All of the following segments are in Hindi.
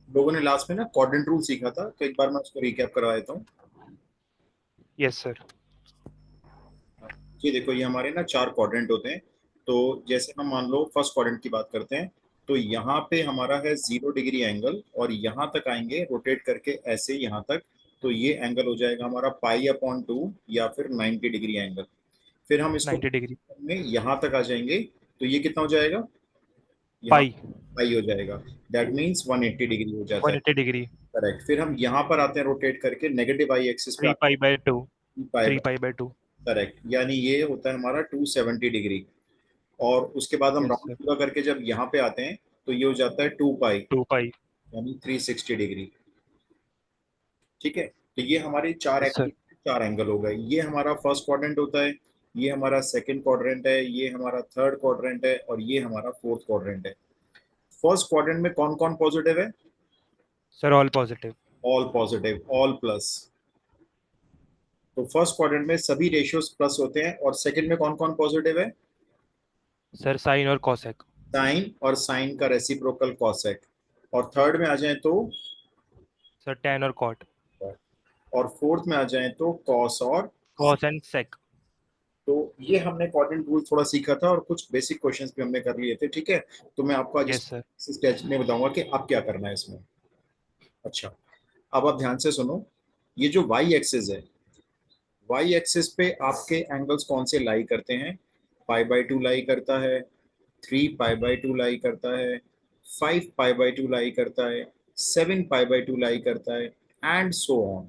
लोगों ने लास्ट में ना क्वाड्रेंट रूल सीखा था, तो एक बार मैं उसको रिकैप करवा देता हूँ। Yes sir. ये देखो, ये हमारे ना चार क्वाड्रेंट होते हैं। तो जैसे हम मान लो फर्स्ट क्वाड्रेंट की बात करते हैं, तो यहाँ पे हमारा है 0 डिग्री एंगल, और यहाँ तक आएंगे रोटेट करके ऐसे यहाँ तक, तो ये एंगल हो जाएगा हमारा पाई/2 या फिर 90 डिग्री एंगल। फिर हम इसको 90 डिग्री। में यहाँ तक आ जाएंगे, तो ये कितना हो जाएगा, यहाँ पाई। पाई हो जाएगा। दैट मीन्स 180 डिग्री हो जाता वन है। Eighty degree correct. फिर हम यहाँ पर आते हैं रोटेट करके नेगेटिव आई एक्सिस पे थ्री आते पाई बाय टू। हैं पाई। 3 पाई बाय 2। करेक्ट, यानी ये होता है हमारा 270 डिग्री। और उसके बाद हम यस राउंड सर। पूरा करके जब यहाँ पे आते हैं, तो ये हो जाता है 2 पाई, 2 पाई। यानी 360 डिग्री। ठीक है, तो ये हमारे चार यस सर। एक्सिस, चार एंगल हो गए। ये हमारा फर्स्ट क्वाड्रेंट होता है, ये हमारा सेकंड क्वाड्रेंट है, ये हमारा थर्ड क्वाड्रेंट है, और ये हमारा फोर्थ क्वाड्रेंट है। फर्स्ट क्वाड्रेंट में कौन कौन पॉजिटिव है? Sir all positive. All positive, all plus. तो फर्स्ट क्वाड्रेंट में सभी रेशियोज प्लस होते हैं, और सेकंड में कौन कौन पॉजिटिव है? सर साइन और कॉसेक। साइन, और साइन का रेसिप्रोकल कॉसेक। और थर्ड में आ जाए तो, सर टैन और कॉट। और फोर्थ में आ जाए तो कॉस और। कॉस एंड सेक। तो ये हमने क्वाड्रेंट रूल थोड़ा सीखा था, और कुछ बेसिक क्वेश्चंस भी हमने कर लिए थे। ठीक है, तो मैं आपको आज इस यस सर। स्टेज में बताऊंगा कि आप क्या करना है इसमें। अच्छा, अब आप ध्यान से सुनो। ये जो वाई एक्सिस है, वाई एक्सिस पे आपके एंगल्स कौन से लाई करते हैं? पाई/2 लाई करता है, 3 पाई/2 लाई करता है, 5 पाई/2 लाई करता है, 7 पाई/2 लाई करता है, एंड सो ऑन।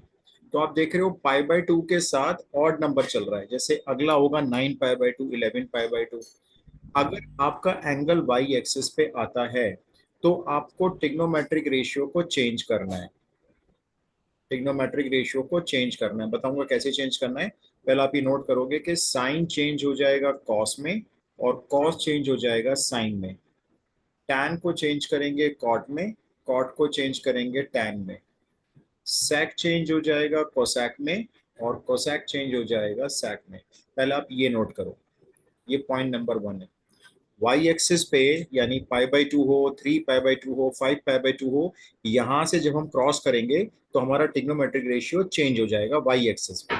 तो आप देख रहे हो पाई/2 के साथ ऑड नंबर चल रहा है। जैसे अगला होगा 9 पाई/2, 11 पाई/2। अगर आपका एंगल वाई एक्सिस पे आता है, तो आपको टिग्नोमेट्रिक रेशियो को चेंज करना है। टिग्नोमेट्रिक रेशियो को चेंज करना है, बताऊंगा कैसे चेंज करना है। पहले आप ये नोट करोगे कि साइन चेंज हो जाएगा कॉस में, और कॉस चेंज हो जाएगा साइन में। टैन को चेंज करेंगे कॉट में, कॉट को चेंज करेंगे टैन में। सैक चेंज हो जाएगा कोसैक में, और कोसैक चेंज हो जाएगा सैक में। पहले आप ये नोट करो, ये पॉइंट नंबर 1 है। वाई एक्सिस पे, यानी पाई/2 हो, 3 पाई/2 हो, 5 पाई/2 हो, यहां से जब हम क्रॉस करेंगे, तो हमारा टिग्नोमेट्रिक रेशियो चेंज हो जाएगा वाई एक्सिस पे।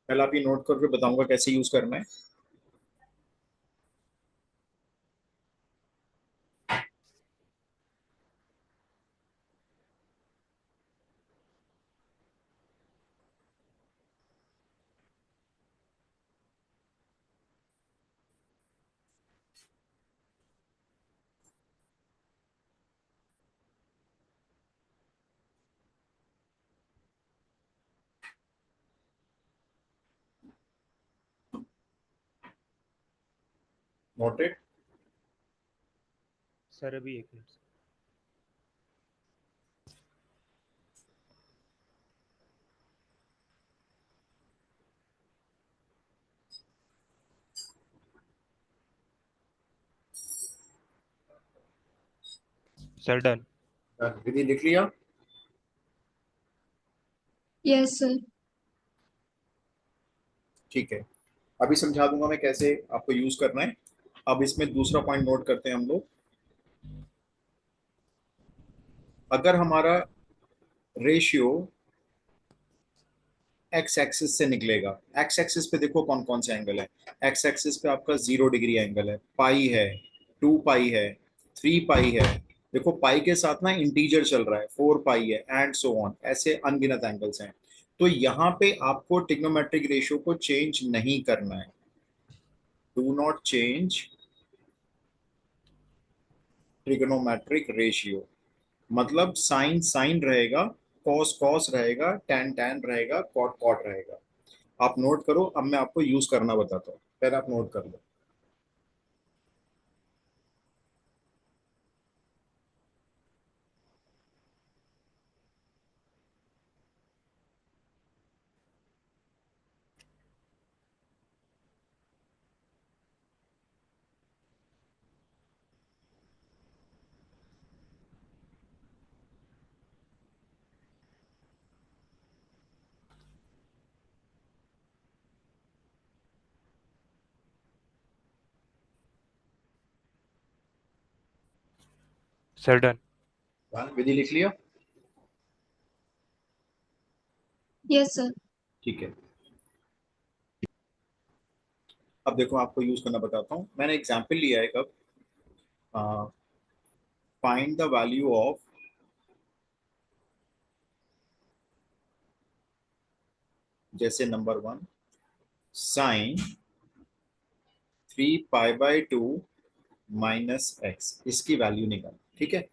पहले आप ये नोट करके बताऊंगा कैसे यूज करना है। नोटेड। सर अभी एक मिनट। Sir done. विधि लिख लिया? Yes sir. ठीक है, अभी समझा दूंगा मैं कैसे आपको यूज करना है। अब इसमें दूसरा पॉइंट नोट करते हैं हम लोग। अगर हमारा रेशियो एक्स एक्सिस से निकलेगा, एक्स एक्सिस पे देखो कौन कौन से एंगल है। एक्स एक्सिस पे आपका 0 डिग्री एंगल है, पाई है, 2 पाई है, 3 पाई है। देखो पाई के साथ ना इंटीजर चल रहा है, 4 पाई है, एंड सो ऑन, ऐसे अनगिनत एंगल्स हैं। तो यहाँ पे आपको टिग्नोमेट्रिक रेशियो को चेंज नहीं करना है। Do not change trigonometric ratio. मतलब साइन साइन रहेगा, कॉस कॉस रहेगा, टैन टैन रहेगा, कॉट कॉट रहेगा। आप नोट करो, अब मैं आपको यूज करना बताता हूँ, पहले आप नोट कर लो। Sir done. विधि लिख लिया? Yes sir. ठीक है, अब देखो आपको यूज करना बताता हूँ। मैंने एग्जाम्पल लिया है कब, फाइंड द वैल्यू ऑफ जैसे नंबर 1 साइन 3π/2 माइनस एक्स, इसकी वैल्यू निकाल। ठीक है,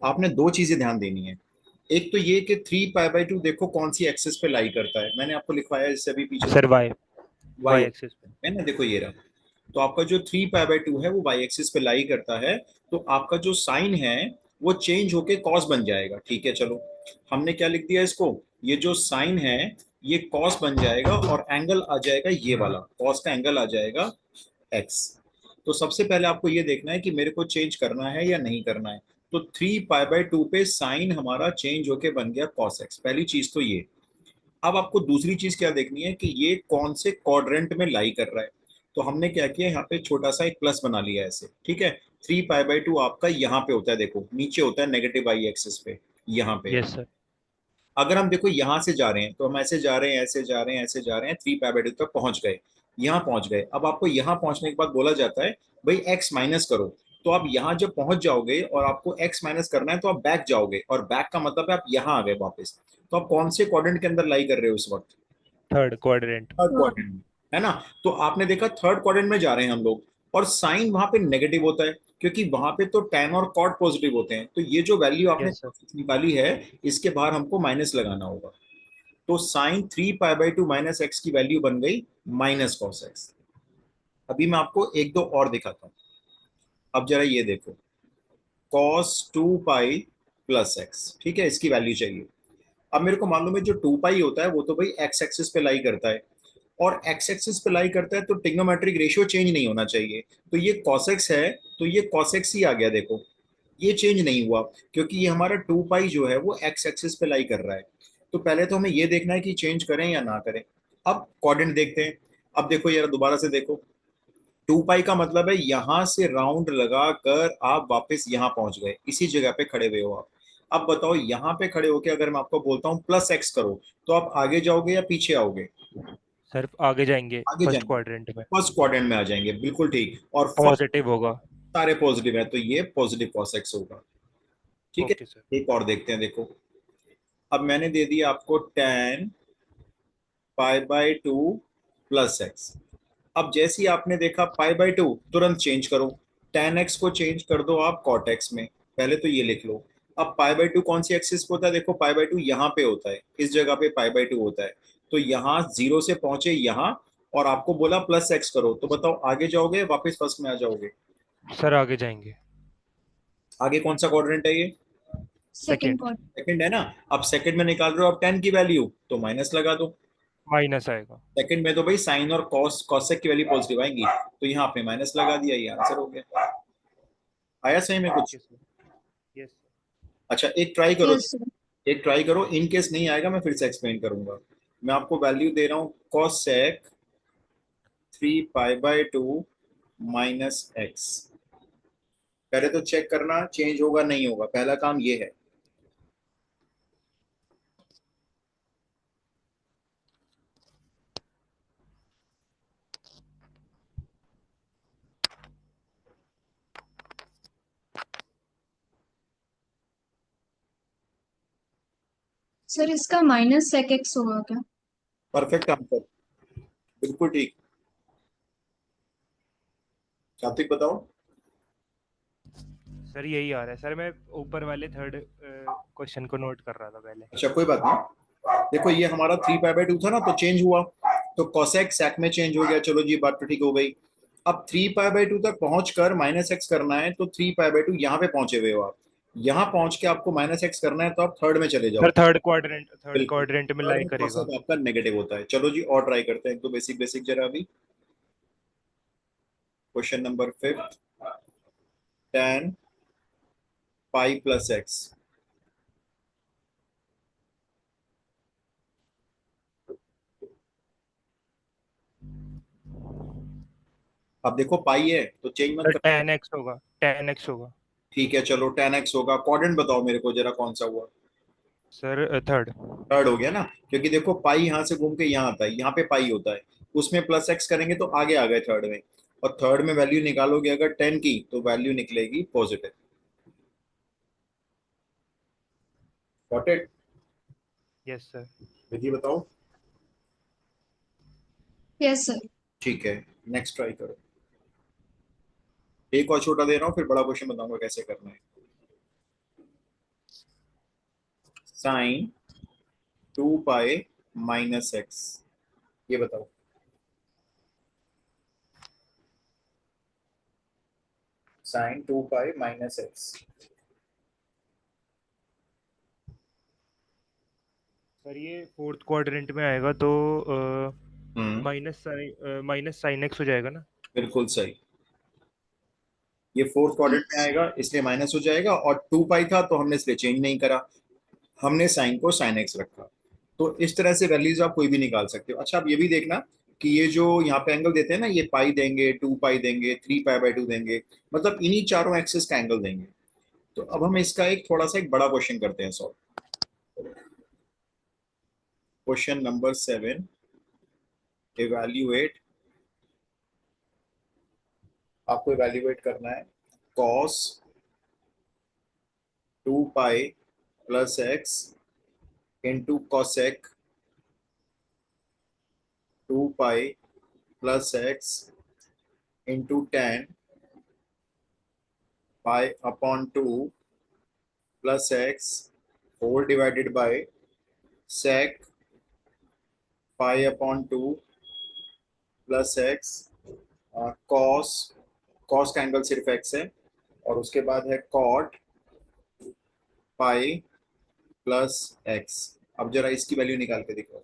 आपने दो चीजें ध्यान देनी है। एक तो ये कि 3π/2 देखो कौन सी एक्सिस पे लाई करता है, मैंने आपको लिखवाया इससे अभी पीछे सर वाई वाई एक्सिस पे। है ना, देखो ये रहा। तो आपका जो 3π/2 है वो वाई एक्सिस पे लाई करता है, तो आपका जो साइन है वो चेंज होके कॉस बन जाएगा। ठीक है, चलो हमने क्या लिख दिया इसको, ये जो साइन है ये कॉस बन जाएगा और एंगल आ जाएगा ये वाला, कॉस का एंगल आ जाएगा एक्स। तो सबसे पहले आपको ये देखना है कि मेरे को चेंज करना है या नहीं करना है। तो 3π/2 पे साइन हमारा चेंज होके बन गया कॉस एक्स, पहली चीज तो ये। अब आपको दूसरी चीज क्या देखनी है कि ये कौन से क्वाड्रेंट में लाई कर रहा है। तो हमने क्या किया, यहाँ पे छोटा सा एक प्लस बना लिया ऐसे। ठीक है, 3π/2 आपका यहाँ पे होता है, देखो नीचे होता है नेगेटिव आई एक्सिस पे, यहाँ पे। Yes sir. अगर हम देखो यहाँ से जा रहे हैं तो हम ऐसे जा रहे हैं, ऐसे जा रहे हैं, ऐसे जा रहे हैं, 3π/2 तक पहुंच गए, यहाँ पहुंच गए। अब आपको यहाँ पहुंचने के बाद बोला जाता है भाई एक्स माइनस करो। तो आप यहाँ जब पहुंच जाओगे और आपको एक्स माइनस करना है तो आप बैक जाओगे, और बैक का मतलब है आप यहाँ आ गए वापस। तो आप कौन से क्वाड्रेंट के अंदर लाई कर रहे हो इस वक्त? Third quadrant. थर्ड क्वाड्रेंट में, है ना। तो आपने देखा थर्ड क्वाड्रेंट में जा रहे हैं हम लोग, और साइन वहां पे नेगेटिव होता है क्योंकि वहां पे तो tan और cot पॉजिटिव होते हैं। तो ये जो वैल्यू आपने यस सर। निकाली है इसके बाहर हमको माइनस लगाना होगा। तो साइन 3π/2 माइनस एक्स की वैल्यू बन गई माइनस कॉस एक्स। अभी मैं आपको एक दो और दिखाता हूँ। अब जरा ये देखो, कॉस 2π प्लस एक्स, ठीक है, इसकी वैल्यू चाहिए। अब मेरे को मालूम है जो 2π होता है वो तो भाई एक्स एक्सिस पे लाई करता है, और एक्स एक्सिस पे लाई करता है तो ट्रिग्नोमेट्रिक रेशियो चेंज नहीं होना चाहिए। तो ये cos x है, तो ये cos x ही आ गया, देखो ये चेंज नहीं हुआ क्योंकि ये हमारा 2π जो है वो एक्स एक्सिस पे लाई कर रहा है। तो पहले तो हमें ये देखना है कि चेंज करें या ना करें। अब क्वाड्रेंट देखते हैं। अब देखो यार दोबारा से देखो, 2π का मतलब है यहां से राउंड लगा कर आप वापस यहाँ पहुंच गए, इसी जगह पे खड़े हुए हो आप। अब बताओ यहाँ पे खड़े होके अगर मैं आपको बोलता हूँ प्लस एक्स करो, तो आप आगे जाओगे या पीछे आओगे? सर आगे जाएंगे, आगे फर्स्ट जाएंगे, क्वाड्रेंट में। फर्स्ट क्वाड्रेंट में आ जाएंगे, बिल्कुल ठीक। और फर्स्ट पॉजिटिव होगा। सारे पॉजिटिव है तो ये पॉजिटिव cos x होगा। ठीक है, ओके सर। एक और देखते हैं। देखो अब मैंने दे दिया आपको tan π/2 प्लस एक्स। अब जैसे ही आपने देखा π/2 तुरंत चेंज करो, tan x को चेंज कर दो आप cot x में, पहले तो ये लिख लो। अब π/2 कौन सी एक्सिस पे होता है, देखो π/2 यहाँ पे होता है, इस जगह पे π/2 होता है। तो यहाँ जीरो से पहुंचे यहाँ, और आपको बोला प्लस एक्स करो, तो बताओ आगे जाओगे वापस फर्स्ट में आ जाओगे? सर आगे जाएंगे। आगे कौन सा क्वाड्रेंट है ये? Second second. कॉर्ड। सेकंड है ना। अब सेकंड में निकाल रहे हो आप tan की वैल्यू, तो माइनस लगा दो। माइनस आएगा। सेकंड में तो भाई साइन और कॉस कॉसेक की वैल्यू पॉजिटिव आएंगी, तो यहाँ आपने माइनस लगा दिया, ये आंसर हो गया। आया सही में कुछ? Okay sir. यस। अच्छा एक ट्राई करो, यस सर। एक ट्राई करो, इन केस नहीं आएगा मैं फिर से एक्सप्लेन करूंगा। मैं आपको वैल्यू दे रहा हूँ कॉसेक 3π/2 माइनस एक्स। पहले तो चेक करना चेंज होगा नहीं होगा, पहला काम ये है। सर इसका माइनस सेक एक्स होगा क्या? परफेक्ट आंसर, बिल्कुल ठीक। कार्तिक बताओ। सर यही आ रहा है सर, मैं ऊपर वाले थर्ड क्वेश्चन को नोट कर रहा था पहले। अच्छा कोई बात नहीं, देखो ये हमारा 3π/2 था ना, तो चेंज हुआ, तो कोसेक सेक में चेंज हो गया, चलो जी बात तो ठीक हो गई। अब 3π/2 तक पहुंच कर माइनस एक्स करना है, तो 3π/2 यहाँ पे पहुंचे हुए हो आप, यहाँ पहुंच के आपको माइनस एक्स करना है, तो आप थर्ड में चले जाओ। सर थर्ड बिल्कुल, क्वाड्रेंट में थर्ड लाई में करेगा। कोसेक आपका नेगेटिव होता है। चलो जी और ट्राई करते हैं एक दो बेसिक बेसिक जरा अभी। क्वेश्चन नंबर 5, tan पाई प्लस एक्स। अब देखो पाई है तो चेंज मत सर कर, tan x होगा, tan x होगा। ठीक है चलो, 10x होगा। क्वाड्रेंट बताओ मेरे को जरा कौन सा हुआ। Sir third. थर्ड हो गया ना, क्योंकि देखो पाई यहाँ से घूम के यहाँ आता है, यहाँ पे पाई होता है, उसमें प्लस एक्स करेंगे तो आगे आ गए थर्ड में। और थर्ड में वैल्यू निकालोगे अगर 10 की तो वैल्यू निकलेगी positive. Got it. Yes sir. विधि बताओ। Yes sir. ठीक है, नेक्स्ट ट्राई करो। एक और छोटा दे रहा हूँ, फिर बड़ा क्वेश्चन बताऊंगा कैसे करना है। साइन 2 पाई माइनस एक्स, ये बताओ। Sine 2 pi minus x. Sir ये फोर्थ क्वाड्रेंट में आएगा तो हम्म, माइनस साइन एक्स हो जाएगा ना। बिल्कुल सही। ये फोर्थ क्वाड्रेंट में यस। आएगा इसलिए माइनस हो जाएगा, और 2 पाई था तो हमने इसलिए चेंज नहीं करा, हमने साइन को साइन एक्स रखा। तो इस तरह से वैल्यूज आप कोई भी निकाल सकते हो। अच्छा, अब ये भी देखना कि ये जो यहाँ पे एंगल देते हैं ना, ये पाई देंगे, 2 पाई देंगे, 3 पाई बाई 2 देंगे, मतलब इन्हीं चारों एक्सिस का एंगल देंगे। तो अब हम इसका एक थोड़ा सा एक बड़ा क्वेश्चन करते हैं सॉल्व। Question number 7, evaluate. आपको इवैल्यूएट करना है cos 2 pi plus x into cosec 2 pi plus x into tan pi upon 2 plus x whole divided by sec pi upon 2 plus x cos, cos का एंगल सिर्फ एक्स है, और उसके बाद है कॉट पाई प्लस एक्स। अब जरा इसकी वैल्यू निकाल के दिखाओ।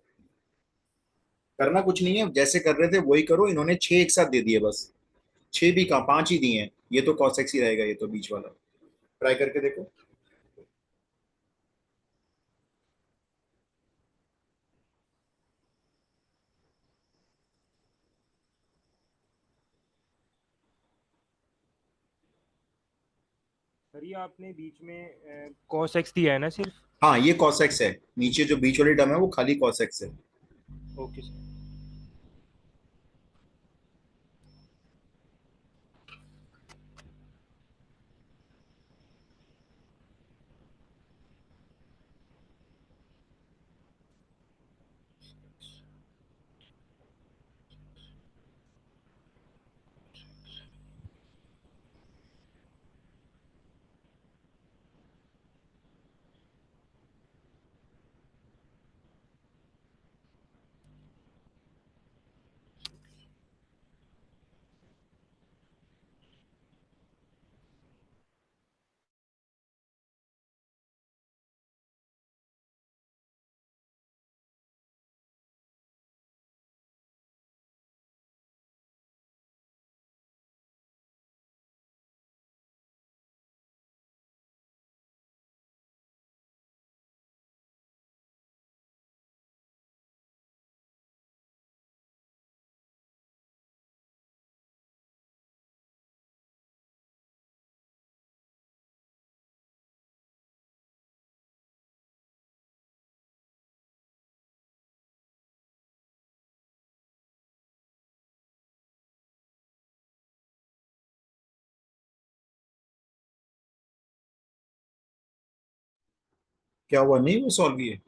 करना कुछ नहीं है, जैसे कर रहे थे वही करो, इन्होंने 6 एक साथ दे दिए बस। 6 भी कहाँ, 5 ही दिए हैं। ये तो कॉस एक्स ही रहेगा, ये तो बीच वाला। ट्राई करके देखो। सर ये आपने बीच में कॉस एक्स दिया है ना सिर्फ। हाँ, ये कॉस एक्स है, नीचे जो बीच वाली टर्म है वो खाली कॉस एक्स है। Okay sir. क्या हुआ, नहीं वो सॉल्व किए?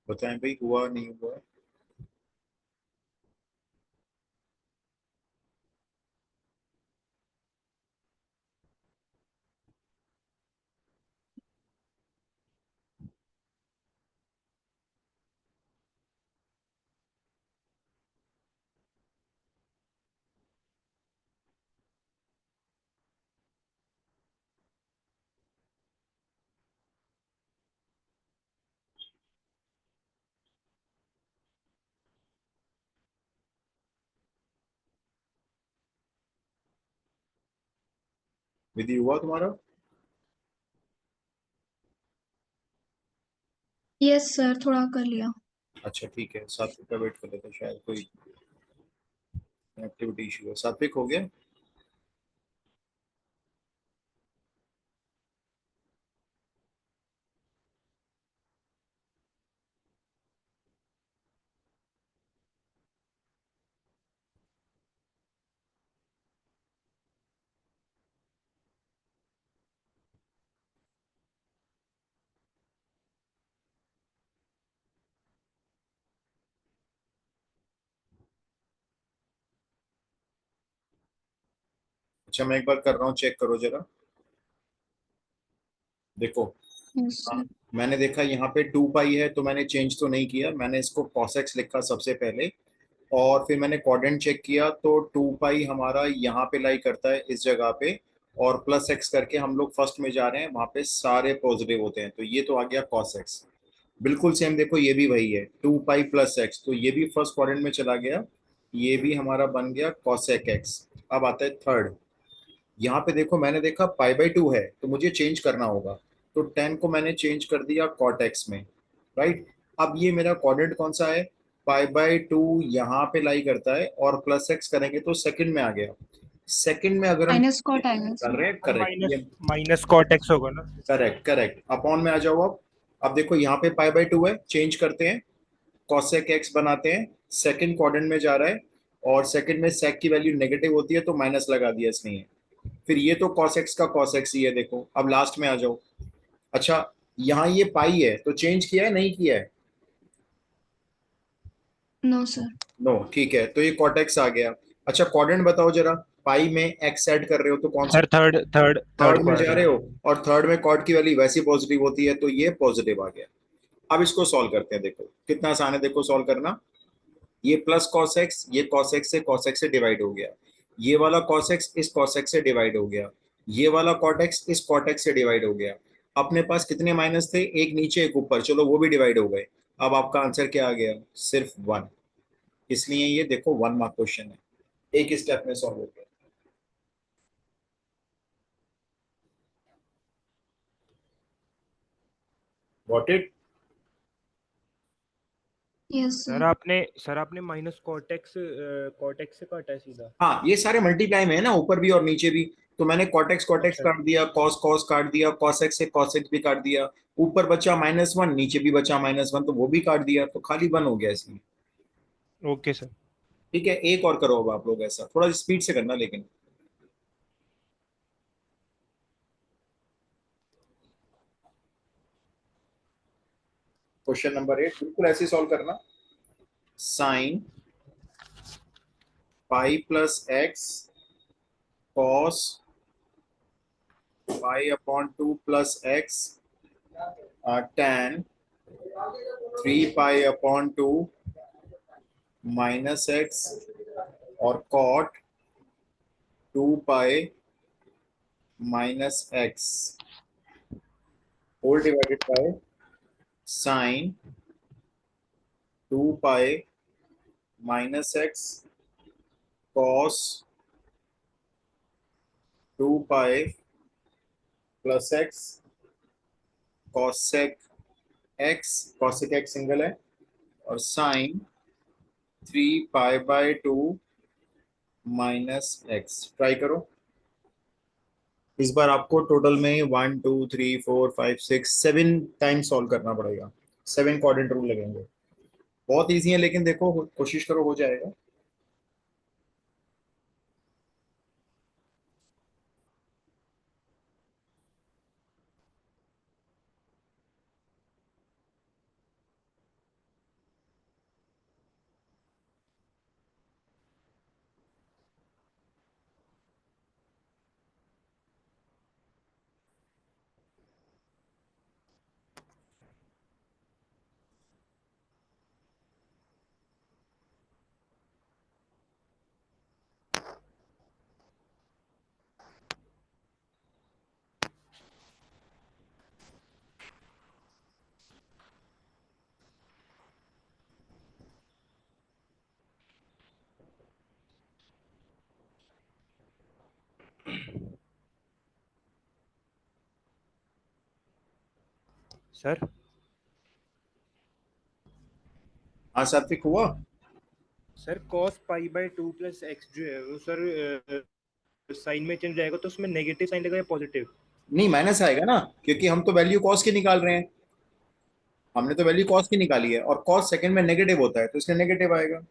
बताएं भाई, हुआ नहीं हुआ? विधि हुआ तुम्हारा? यस सर, थोड़ा कर लिया। अच्छा ठीक है, सात्विक का वेट कर लेते हैं, शायद कोई एक्टिविटी इशू है। सात्विक हो गया? अच्छा मैं एक बार कर रहा हूँ, चेक करो जरा। देखो, यस हाँ, सर। मैंने देखा यहाँ पे 2 पाई है, तो मैंने चेंज तो नहीं किया, मैंने इसको कॉसेक्स लिखा सबसे पहले। और फिर मैंने क्वाड्रेंट चेक किया तो 2 पाई हमारा यहाँ पे लाई करता है इस जगह पे। और प्लस एक्स करके हम लोग फर्स्ट में जा रहे हैं, वहां पे सारे पॉजिटिव होते हैं, तो ये तो आ गया कॉस एक्स। बिल्कुल सेम देखो, ये भी वही है 2 पाई प्लस एक्स, तो ये भी फर्स्ट क्वाड्रेंट में चला गया। ये भी हमारा बन गया कॉसेक एक्स। अब आता है थर्ड। यहाँ पे देखो, मैंने देखा पाई/2 है, तो मुझे चेंज करना होगा। तो 10 को मैंने चेंज कर दिया कॉट एक्स में। राइट। अब ये मेरा क्वाड्रेंट कौन सा है? पाई/2 यहाँ पे लाई करता है, और प्लस एक्स करेंगे तो सेकंड में आ गया। सेकंड में अगर हम माइनस कॉट आएगा कर सर। रहे हैं, सर करेक्ट माइनस ये। माइनस कॉट एक्स होगा ना? करेक्ट करेक्ट, अपॉन में आ जाओ अब। अब देखो यहाँ पे पाई/2 है, चेंज करते हैं, कॉसेक एक्स बनाते हैं। सेकंड क्वाड्रेंट में जा रहा है, और सेकंड में सेक की वैल्यू नेगेटिव होती है, तो माइनस लगा दिया इसने। फिर ये तो cos x का cos x ही है, देखो अब लास्ट में आ जाओ। अच्छा, यहाँ ये पाई है, तो चेंज किया है नहीं किया है? No sir. नो, ठीक है, तो ये cot x आ गया। अच्छा क्वाड्रेंट बताओ जरा, पाई में x ऐड कर रहे हो तो कौन सा? Sir third third third third में जा रहे क्वाड्रेंट। हो, और थर्ड में कॉट की वैल्यू वैसी पॉजिटिव होती है, तो ये पॉजिटिव आ गया। अब इसको सॉल्व करते हैं, देखो कितना आसान है, देखो सॉल्व करना। ये प्लस cos x, ये cos x से cos x से डिवाइड हो गया। ये वाला cos x इस cos x से डिवाइड हो गया। ये वाला cot x इस cot x से डिवाइड हो गया। अपने पास कितने माइनस थे? एक नीचे एक ऊपर, चलो वो भी डिवाइड हो गए। अब आपका आंसर क्या आ गया? सिर्फ 1। इसलिए ये देखो 1 मार्क क्वेश्चन है, एक स्टेप में सॉल्व हो गया। Got it? Yes sir sir. आपने माइनस कॉट एक्स से काटा है सीधा? हाँ, ये सारे मल्टीप्लाई में है ना, ऊपर भी और नीचे भी। तो मैंने कॉट एक्स अच्छा काट दिया, कॉस कॉस काट दिया, कॉस एक्स से कॉस एक्स भी काट दिया। ऊपर बचा -1, नीचे भी बचा -1, तो वो भी काट दिया, तो खाली 1 हो गया इसमें। Okay sir. ठीक है, एक और करो अब आप लोग, ऐसा थोड़ा स्पीड से करना लेकिन। क्वेश्चन नंबर 8 बिल्कुल ऐसे सॉल्व करना। साइन पाई+x कॉस पाई/2 प्लस एक्स tan 3 पाई/2 -x और cot 2 pi -x whole divided by sine 2 pi -x cos 2 पाई+x cosec x, cosec x single है, और साइन 3 पाई/2 -x। ट्राई करो। इस बार आपको टोटल में 1 2 3 4 5 6 7 टाइम सॉल्व करना पड़ेगा। 7 क्वाड्रेंट रूल लगेंगे। बहुत इजी है, लेकिन देखो कोशिश करो, हो जाएगा। सर हाँ सात्विक हुआ। Sir cos pi by 2 plus x जो है वो सर साइन में चेंज जाएगा तो उसमें नेगेटिव साइन लगेगा या पॉजिटिव? नहीं माइनस आएगा ना, क्योंकि हम तो वैल्यू कॉस की निकाल रहे हैं। हमने तो वैल्यू कॉस की निकाली है और कॉस सेकंड में नेगेटिव होता है तो इसलिए नेगेटिव आएगा।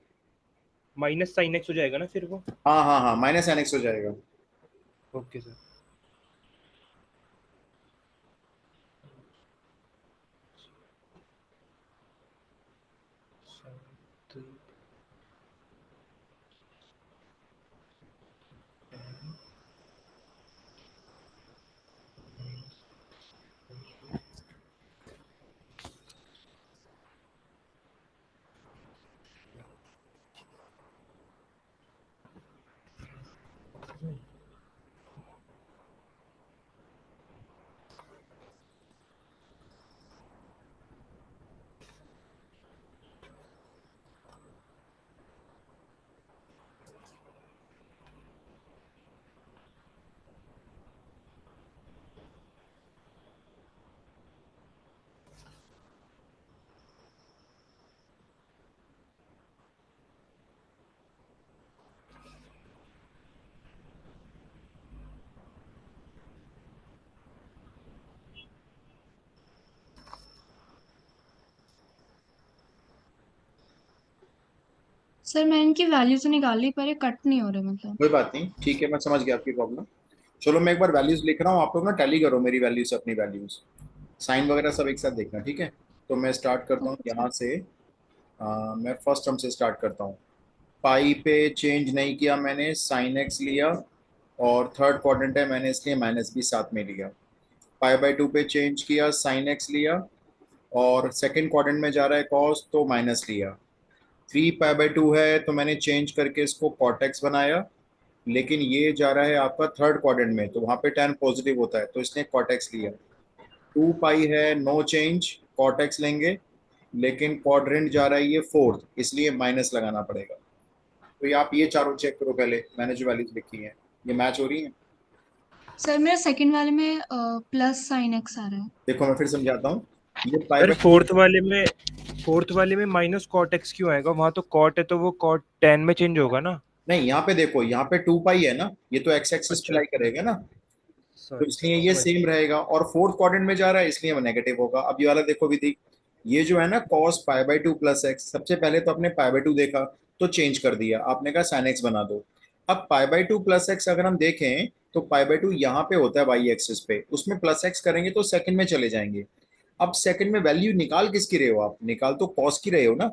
माइनस साइन एक्स हो जाएगा ना फिर वो। हाँ हाँ हाँ, माइनस एन एक्स हो जाएगा। Okay sir. सर मैं इनकी वैल्यू तो निकाल ली पर ये कट नहीं हो रहे मतलब। कोई बात नहीं, ठीक है, मैं समझ गया आपकी प्रॉब्लम। चलो मैं एक बार वैल्यूज लिख रहा हूँ, आप लोग ना टैली करो मेरी वैल्यूज से अपनी वैल्यूज, साइन वगैरह सब एक साथ देखना, ठीक है। तो मैं स्टार्ट करता हूँ ओके सर। यहाँ से। मैं फर्स्ट टर्म से स्टार्ट करता हूँ। पाई पे चेंज नहीं किया मैंने, साइन एक्स लिया, और थर्ड क्वाड्रेंट है मैंने इसलिए माइनस भी साथ में लिया। पाई बाय टू पे चेंज किया, साइन एक्स लिया, और सेकंड क्वाड्रेंट में जा रहा है कॉस तो माइनस लिया। थ्री पाई बाय टू है तो मैंने चेंज करके इसको कॉटेक्स बनाया, लेकिन ये जा रहा है आपका थर्ड क्वाड्रेंट में तो वहां पे tan पॉजिटिव होता है तो इसने कॉटेक्स लिया। टू पाई है, नो चेंज, कॉटेक्स लेंगे, लेकिन क्वाड्रेंट जा रहा है ये फोर्थ इसलिए माइनस लगाना पड़ेगा। तो ये आप ये चारों चेक करो पहले, मैंने जो वैल्यूज लिखी हैं ये मैच हो रही हैं। सर मेरा सेकंड वाले में प्लस साइन एक्स आ रहा है। देखो मैं फिर समझाता हूँ। ये पाई सर बाय फोर्थ वाले में माइनस कॉट एक्स क्यों आएगा? वहां तो कॉट है तो वो कॉट टेन में चेंज होगा ना। नहीं, यहाँ पे देखो, यहाँ पे टू पाई है ना, ये तो एक्स एक्सिस पे अच्छा लाई अच्छा, करेगा ना, तो सॉरी इसलिए सर ये समझ सेम रहेगा, और फोर्थ क्वाड्रेंट में जा रहा है इसलिए वो नेगेटिव होगा। अब ये वाला देखो विधि, ये जो है ना cos pi by two plus x, सबसे पहले तो अपने पाई बाय टू देखा तो चेंज कर दिया, आपने कहा साइन एक्स बना दो। अब pi by two plus x अगर हम देखें तो पाई बाय टू यहाँ पे होता है वाई एक्सिस पे, उसमें प्लस एक्स करेंगे तो सेकंड में चले जाएंगे। अब सेकंड में वैल्यू निकाल किसकी रहे हो आप, निकाल तो कॉस की रहे हो ना।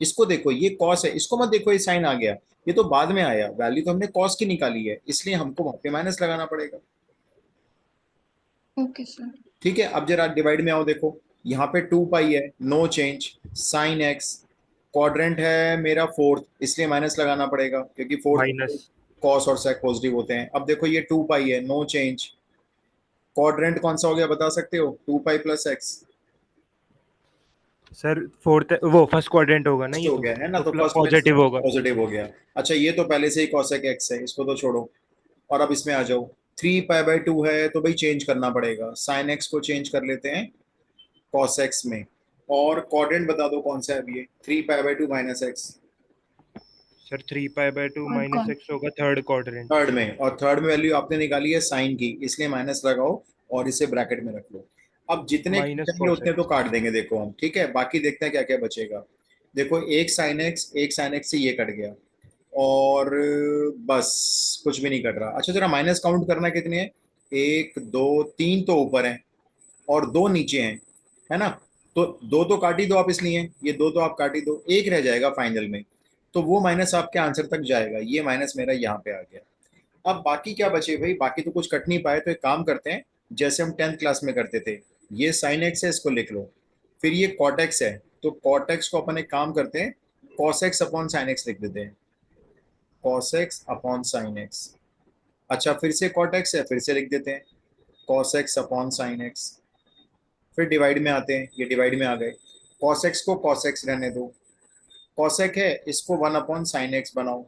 इसको देखो ये कॉस है, इसको मत देखो ये साइन आ गया, ये तो बाद में आया, वैल्यू तो हमने कॉस की निकाली है इसलिए हमको वहां पे माइनस लगाना पड़ेगा। Okay sir. ठीक है, अब जरा डिवाइड में आओ, देखो यहाँ पे टू पाई है, no change, sine x, quadrant है मेरा फोर्थ इसलिए माइनस लगाना पड़ेगा क्योंकि फोर्थ माइनस। कॉस और सेक पॉजिटिव होते हैं। अब देखो ये टू पाई है, नो चेंज, क्वाड्रेंट कौन सा हो गया बता सकते हो, two pi plus x sir fourth वो फर्स्ट क्वाड्रेंट होगा ना फर्स्ट ये हो गया है ना, तो तो फर्स्ट में पॉजिटिव होगा। पॉजिटिव हो गया। अच्छा ये तो पहले से ही कॉसेक एक्स है, इसको तो छोड़ो, और अब इसमें आ जाओ। थ्री पाई बाय टू है तो भाई चेंज करना पड़ेगा, साइन एक्स को चेंज कर लेते हैं कॉस एक्स में, और क्वाड्रेंट बता दो कौन सा है अभी, ये three pi by two minus x sir three pi by two और माइनस कौन। एक्स होगा थर्ड क्वाड्रेंट। थर्ड में, और थर्ड में वैल्यू आपने निकाली है साइन की इसलिए माइनस लगाओ और इसे ब्रैकेट में रख लो। अब जितने माइनस चाहिए कॉस उतने तो एक्स। काट देंगे देखो हम, ठीक है, बाकी देखते हैं क्या क्या बचेगा। देखो एक साइन एक्स से ये कट गया, और बस कुछ भी नहीं कट रहा। अच्छा जरा माइनस काउंट करना कितने हैं, एक दो तीन तो ऊपर हैं और दो नीचे हैं, है ना, तो दो तो काट ही दो आप, इसलिए ये दो तो आप काट ही दो, एक रह जाएगा फाइनल में, तो वो माइनस आपके आंसर तक जाएगा, ये माइनस मेरा यहाँ पे आ गया। अब बाकी क्या बचे भाई, बाकी तो कुछ कट नहीं पाए, तो एक काम करते हैं जैसे हम 10th क्लास में करते थे, ये साइन एक्स है इसको लिख लो, फिर ये कॉटेक्स है तो कॉटेक्स को अपन एक काम करते हैं cos x upon sine x लिख देते हैं, cos x upon sine x. अच्छा फिर से कॉटेक्स है, फिर से लिख देते हैं cos x upon sine x. फिर डिवाइड में आते हैं, ये डिवाइड में आ गए, कॉस एक्स को कॉस एक्स रहने दो, कॉसेक है इसको वन अपॉन साइन एक्स बनाओ,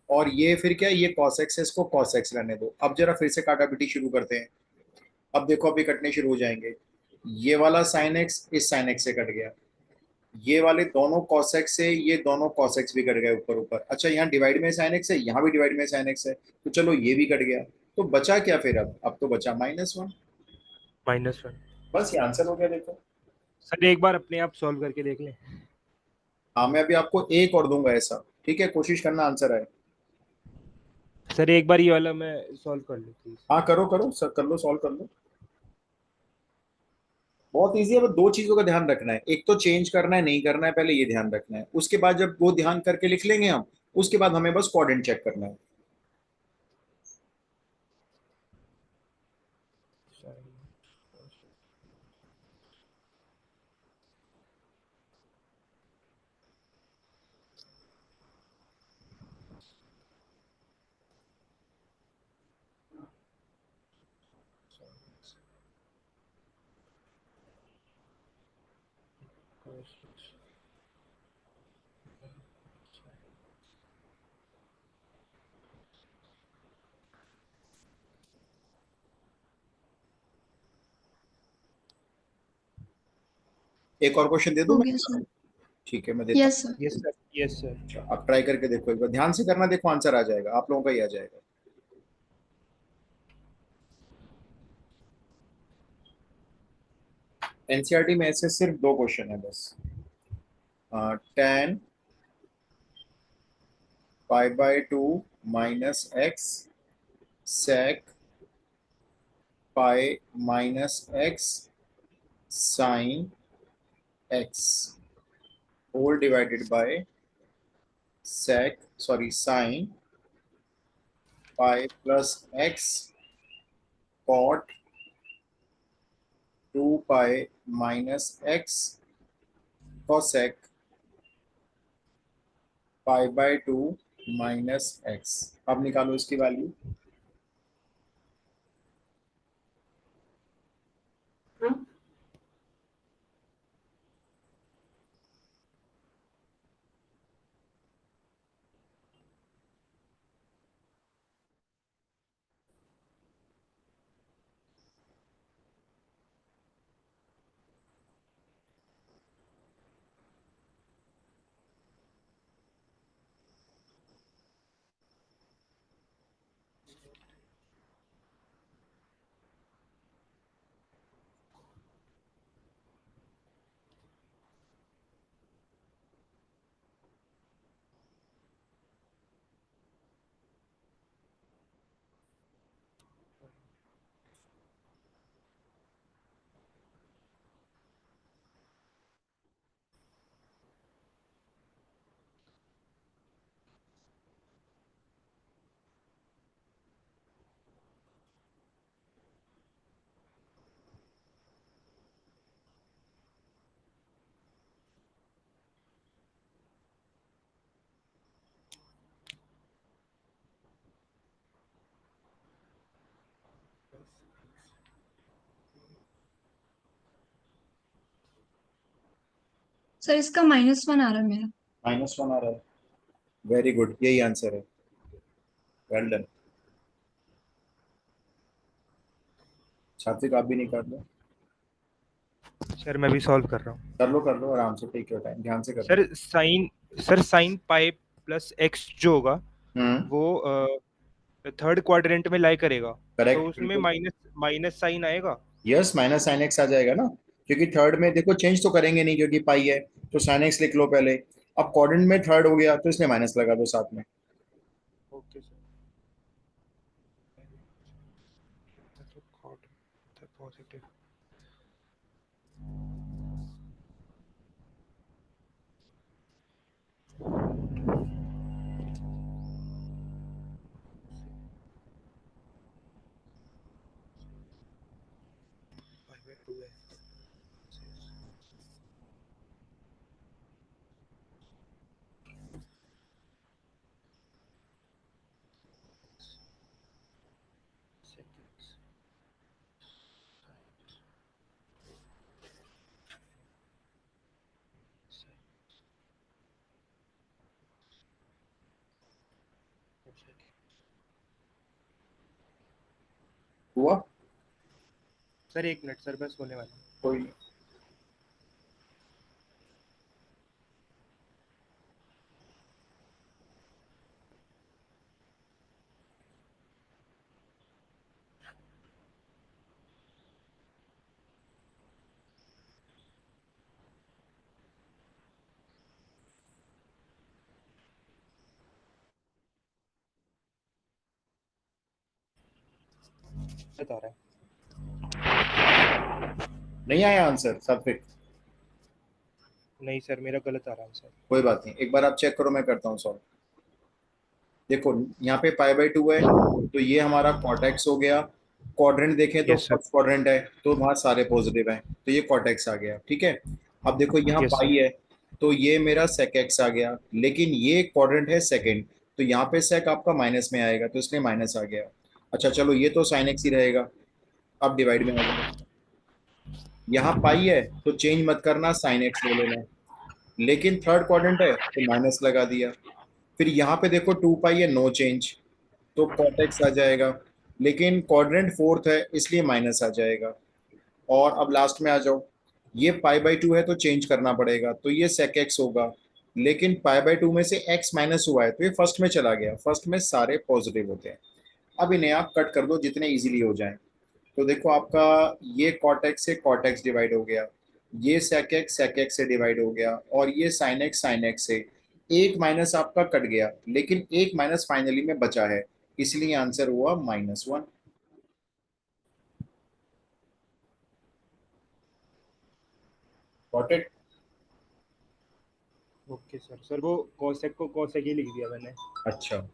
और ये फिर क्या है, ये कॉस एक्स है इसको कॉस एक्स रहने दो। अब जरा फिर से काटापिटी शुरू करते हैं, अब देखो अभी कटने शुरू हो जाएंगे। ये वाला साइन एक्स इस साइन एक्स से कट गया, ये वाले दोनों कॉसेक्स से ये दोनों कॉसेक्स भी कट गए ऊपर ऊपर। अच्छा यहाँ डिवाइड में साइन एक्स है, यहाँ भी डिवाइड में साइन एक्स है, तो चलो ये भी कट गया। तो बचा क्या फिर? अब तो बचा -1। -1। बस ये आंसर हो गया, देखो। सर एक बार अपने आप सॉल्व करके देख लें। हाँ मैं अभी आपको एक और दूंगा ऐसा, ठीक है? कोशिश करना आंसर आए। सर एक बार ये वाला मैं सॉल्व कर लूँ प्लीज। हाँ करो करो सर, कर लो, सॉल्व कर लो। बहुत इजी है, बस दो चीजों का ध्यान रखना है, एक तो चेंज करना है नहीं करना है, पहले ये ध्यान रखना है। उसके बाद जब वो ध्यान करके लिख लेंगे हम, उसके बाद हमें बस कोऑर्डिनेट चेक करना है। एक और क्वेश्चन दे दूं हो मैं? गया सर। ठीक है मैं देता यस हूँ। Sir. Yes sir, yes sir. अच्छा, आप ट्राई करके देखो, एक बार ध्यान से करना, देखो आंसर आ जाएगा, आप लोगों का ही आ जाएगा। एनसीईआरटी में ऐसे सिर्फ दो क्वेश्चन है बस। टेन पाई/2 -x sec पाई-x sin x whole divided by sin पाई+x cot 2 पाई - x cosec पाई/2 -x। अब निकालो इसकी वैल्यू। सर इसका -1 आ रहा है मेरा। -1 आ रहा है, वेरी गुड, यही आंसर है, वेल डन। सात्विक आप भी निकाल लो। सर मैं भी सॉल्व कर रहा हूँ। कर लो आराम से, टेक योर टाइम, ध्यान से करना। Sir sine pi plus x जो होगा हम्म। वो थर्ड क्वाड्रेंट में लाई करेगा। तो करेक्ट, उसमें बिल्कुल। माइनस माइनस साइन आएगा। यस -sin x आ जाएगा ना, क्योंकि थर्ड में देखो चेंज तो करेंगे नहीं क्योंकि पाई है, तो sin x लिख लो पहले। अब कोऑर्डिनेट में थर्ड हो गया तो इसमें माइनस लगा दो साथ में। Okay sir. पॉजिटिव। हुआ? सर एक मिनट सर, बस होने वाला है। कोई बता रहा है। नहीं आया आंसर सात्विक? नहीं सर, मेरा गलत आ रहा है सर। कोई बात नहीं, एक बार आप चेक करो, मैं करता हूँ सॉल्व। देखो यहाँ पे π/2 है, तो ये हमारा कॉटेक्स हो गया। क्वाड्रेंट देखें तो यस सर। फर्स्ट क्वाड्रेंट है, तो वहाँ सारे पॉजिटिव हैं, तो ये कॉटेक्स आ गया। ठीक है, अब देखो यहाँ यस सर। पाई है, तो ये मेरा सेक एक्स आ गया, लेकिन ये क्वाड्रेंट है सेकंड, तो यहाँ पे सेक आपका माइनस में आएगा, तो इसलिए माइनस आ गया। अच्छा चलो, ये तो साइन एक्स ही रहेगा। अब डिवाइड में आ जाओ, यहाँ पाई है तो चेंज मत करना, साइन एक्स ले लेना, लेकिन थर्ड क्वाड्रेंट है तो माइनस लगा दिया। फिर यहाँ पे देखो 2 पाई है, नो चेंज, तो कॉटेक्स आ जाएगा, लेकिन क्वाड्रेंट फोर्थ है इसलिए माइनस आ जाएगा। और अब लास्ट में आ जाओ, ये π/2 है तो चेंज करना पड़ेगा, तो ये सेक एक्स होगा, लेकिन π/2 में से x माइनस हुआ है तो ये फर्स्ट में चला गया, फर्स्ट में सारे पॉजिटिव होते हैं। अब इन्हें आप कट कर दो जितने इजीली हो जाएं। तो देखो आपका ये कॉटेक्स से कॉटेक्स डिवाइड हो गया, ये सेक एक्स से डिवाइड हो गया, और ये साइन एक्स से एक माइनस आपका कट गया, लेकिन एक माइनस फाइनली में बचा है, इसलिए आंसर हुआ -1। Got it? Okay sir. Sir वो कोसेक को कोसेक ही लिख दिया मैंने। अच्छा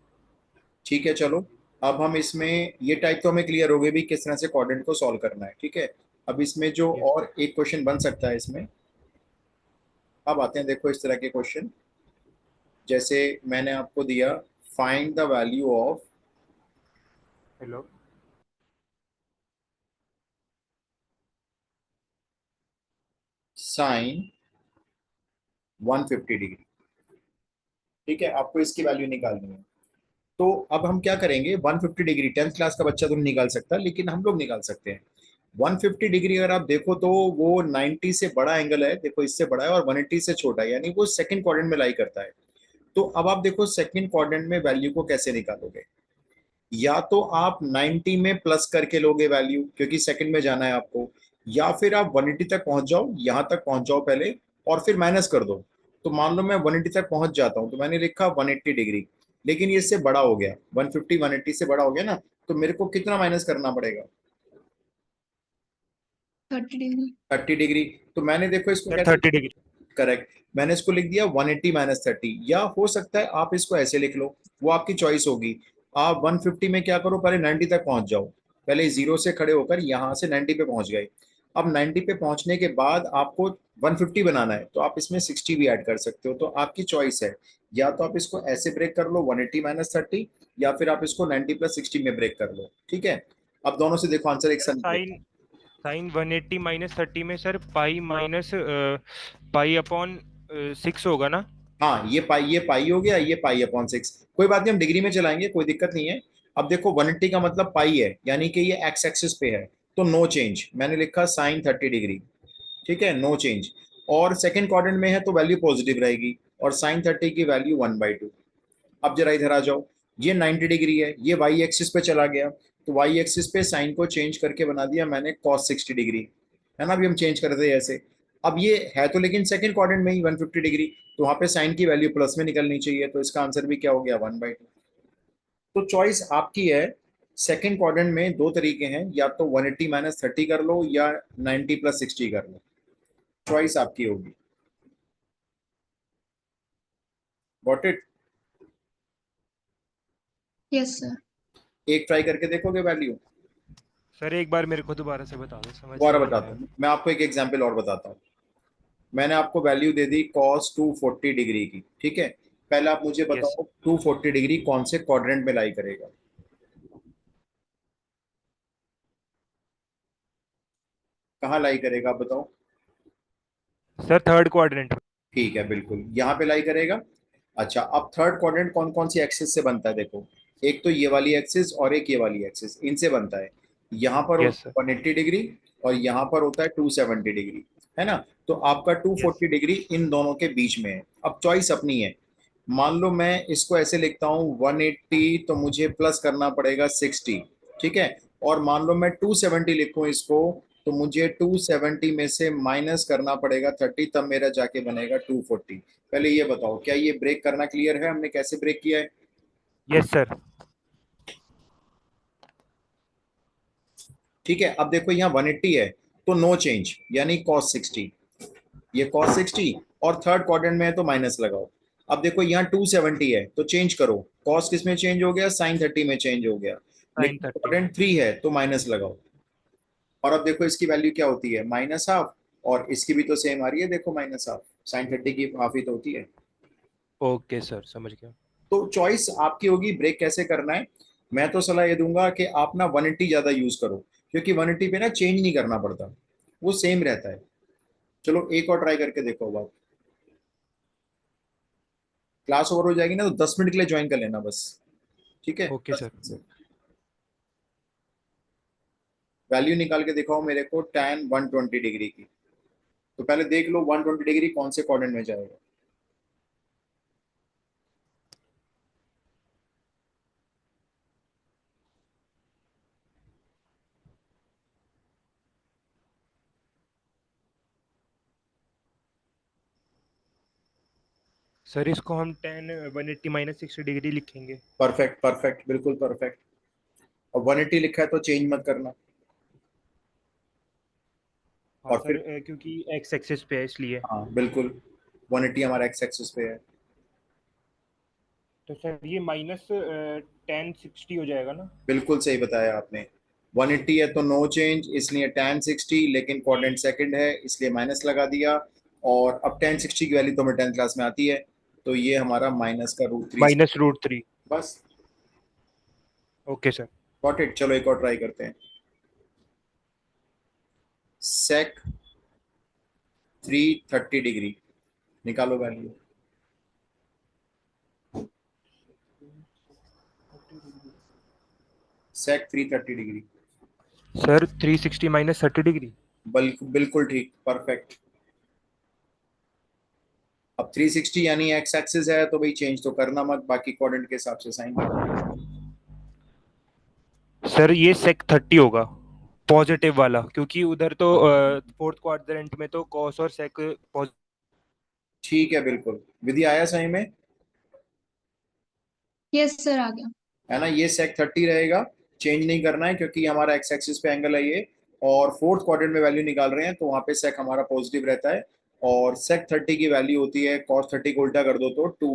ठीक है चलो, अब हम इसमें ये टाइप तो हमें क्लियर हो गई भी किस तरह से कोऑर्डिनेट को सॉल्व करना है। ठीक है, अब इसमें जो यस और एक क्वेश्चन बन सकता है इसमें, अब आते हैं देखो इस तरह के क्वेश्चन, जैसे मैंने आपको दिया, find the value of hello. Sine 150 degree. ठीक है, आपको इसकी वैल्यू निकालनी है। तो अब हम क्या करेंगे, 150 डिग्री 10th क्लास का बच्चा तो नहीं निकाल सकता, लेकिन हम लोग निकाल सकते हैं। 150 डिग्री अगर आप देखो तो वो 90 से बड़ा एंगल है, देखो इससे बड़ा है, और 180 से छोटा है, यानी वो सेकंड क्वाड्रेंट में लाई करता है। तो अब आप देखो सेकंड क्वाड्रेंट में वैल्यू को कैसे निकालोगे, या तो आप 90 में प्लस करके लोगे वैल्यू, क्योंकि सेकंड में जाना है आपको, या फिर आप 180 तक पहुंच जाओ, यहां तक पहुंच जाओ पहले, और फिर माइनस कर दो। तो मान लो मैं 180 तक पहुंच जाता हूं, तो मैंने लिखा 180 डिग्री, लेकिन ये इससे बड़ा हो गया, 150 180 से बड़ा हो गया ना, तो मेरे को कितना माइनस करना पड़ेगा? 30 डिग्री। 30 डिग्री। तो मैंने देखो इसको सर कैसे, 30 डिग्री। करेक्ट, मैंने इसको लिख दिया 180 - 30, या हो सकता है आप इसको ऐसे लिख लो, वो आपकी चॉइस होगी। आप 150 में क्या करो, पहले 90 तक पहुंच जाओ, पहले जीरो से खड़े होकर यहां से 90 पे पहुंच गए। अब 90 पे पहुंचने के बाद आपको 150 बनाना है, तो आप इसमें 60 भी ऐड कर सकते हो, तो आपकी चॉइस है, या तो आप इसको ऐसे ब्रेक कर लो 180 - 30, या फिर आप इसको 90 + 60 में ब्रेक कर लो। ठीक है, अब दोनों से देखो आंसर एक सर साथ निकलेगा। साइन साइन 180 माइनस 30 में sir pi minus pi upon 6 होगा ना? हाँ, ये पाई हो गया, ये π/6, कोई बात नहीं, हम डिग्री में चलाएंगे, कोई दिक्कत नहीं है। अब देखो 180 का मतलब पाई है, यानी कि ये एक्स एक्सिस पे है, तो नो चेंज, मैंने लिखा साइन 30 डिग्री। ठीक है, नो चेंज, और सेकंड क्वाड्रेंट में है तो वैल्यू पॉजिटिव रहेगी, और साइन 30 की वैल्यू 1/2। अब जरा इधर आ जाओ, ये 90 डिग्री है, ये वाई एक्सिस पे चला गया, तो वाई एक्सिस पे साइन को चेंज करके बना दिया मैंने कॉस 60 डिग्री, है ना, अभी हम चेंज कर रहे थे ऐसे। अब ये है तो लेकिन सेकंड क्वाड्रेंट में ही 150 डिग्री, तो वहां पे साइन की वैल्यू प्लस में निकलनी चाहिए, तो इसका आंसर भी क्या हो गया, 1/2। तो चॉइस आपकी है। सेकंड क्वाड्रेंट में दो तरीके हैं, या तो 180 - 30 कर लो, या 90 + 60 कर लो, चॉइस आपकी होगी। Got it? Yes sir. एक ट्राई करके देखोगे वैल्यू? सर एक बार मेरे को दोबारा से बता दो, समझ दोबारा में नहीं बताता आया। हूँ मैं आपको, एक एग्जाम्पल और बताता हूँ। मैंने आपको वैल्यू दे दी कॉस 240 डिग्री की। ठीक है, पहले आप मुझे यस। बताओ 240 डिग्री कौन से क्वाड्रेंट में लाई करेगा, कहाँ लाई करेगा आप बताओ? Sir third quadrant. ठीक है, बिल्कुल यहाँ पे लाई करेगा। अच्छा, अब थर्ड क्वाड्रेंट कौन कौन सी एक्सिस से बनता है देखो, एक तो ये वाली एक्सिस और एक ये वाली एक्सिस, इनसे बनता है। यहाँ पर यस सर। होगा 180 डिग्री, और यहाँ पर होता है 270 डिग्री, है ना। तो आपका 240 डिग्री इन दोनों के बीच में है। अब चॉइस अपनी है। मान लो मैं इसको ऐसे लिखता हूँ 180, तो मुझे प्लस करना पड़ेगा 60, ठीक है। और मान लो मैं 270 लिखूं इसको, तो मुझे 270 में से माइनस करना पड़ेगा 30, तब मेरा जाके बनेगा 240। पहले ये बताओ, क्या ये ब्रेक करना क्लियर है, हमने कैसे ब्रेक किया है? Yes sir. ठीक है। अब देखो यहाँ 180 है, तो नो चेंज, यानी cos 60, ये cos 60, और थर्ड क्वाड्रेंट में है तो माइनस लगाओ। अब देखो यहाँ 270 है, तो चेंज करो, cos किस में चेंज हो गया, sin 30 में चेंज हो गया। साइन लेकिन 30 में। क्वाड्रेंट 3 है तो माइनस लगाओ। और अब देखो इसकी वैल्यू क्या होती है, माइनस हाफ, और इसकी भी तो सेम आ रही है, देखो माइनस हाफ, sin 30 की हाफ ही तो होती है। ओके सर, समझ गया। तो चॉइस आपकी होगी ब्रेक कैसे करना है। मैं तो सलाह ये दूंगा कि आप ना 180 ज्यादा यूज करो, क्योंकि 180 पे ना चेंज नहीं करना पड़ता, वो सेम रहता है। चलो एक और ट्राई करके देखो। अब क्लास ओवर हो जाएगी ना, तो 10 मिनट के लिए ज्वाइन कर लेना बस, ठीक है। Okay sir. वैल्यू निकाल के दिखाओ मेरे को tan 120 डिग्री की। तो पहले देख लो 120 डिग्री कौन से क्वाड्रेंट में जाएगा। सर इसको हम 180 - 60 डिग्री लिखेंगे। परफेक्ट परफेक्ट, बिल्कुल परफेक्ट। और 180 लिखा है तो चेंज मत करना। हाँ और सर, फिर क्योंकि एक्स एक्सिस पे है इसलिए। हाँ बिल्कुल, 180 हमारा एक्स एक्सिस पे है। तो सर ये -10 60 हो जाएगा ना? बिल्कुल सही बताया आपने। 180 है तो नो चेंज, इसलिए tan 60, लेकिन क्वाड्रेंट सेकंड है इसलिए माइनस लगा दिया। और अब tan 60 की वैल्यू तो हमें 10th क्लास में आती है, तो ये हमारा माइनस का √3। -√3। बस। Okay sir. Got it. चलो एक और ट्राई करते हैं। सेक 330 डिग्री, निकालो वैल्यू। सेक 330 डिग्री। Sir 360 - 30 degree. बिल्कुल ठीक, परफेक्ट। अब 360 यानी एक्स एक्सिस है, तो भाई चेंज तो करना मत, बाकी क्वाड्रेंट के हिसाब से साइन लगा। सर ये sec 30 होगा, पॉजिटिव वाला, क्योंकि उधर तो फोर्थ क्वाड्रेंट में तो कॉस और सेक पॉजिटिव। ठीक है, बिल्कुल। विधि आया सही में, यस सर, आ गया। है ना। ये सेक 30 रहेगा, चेंज नहीं करना है, क्योंकि हमारा एक्स एक्सिस पे एंगल है ये। और फोर्थ क्वाड्रेंट में वैल्यू निकाल रहे हैं, तो वहां पे सेक हमारा पॉजिटिव रहता है। और सेक 30 की वैल्यू होती है, cos 30 को उल्टा कर दो तो 2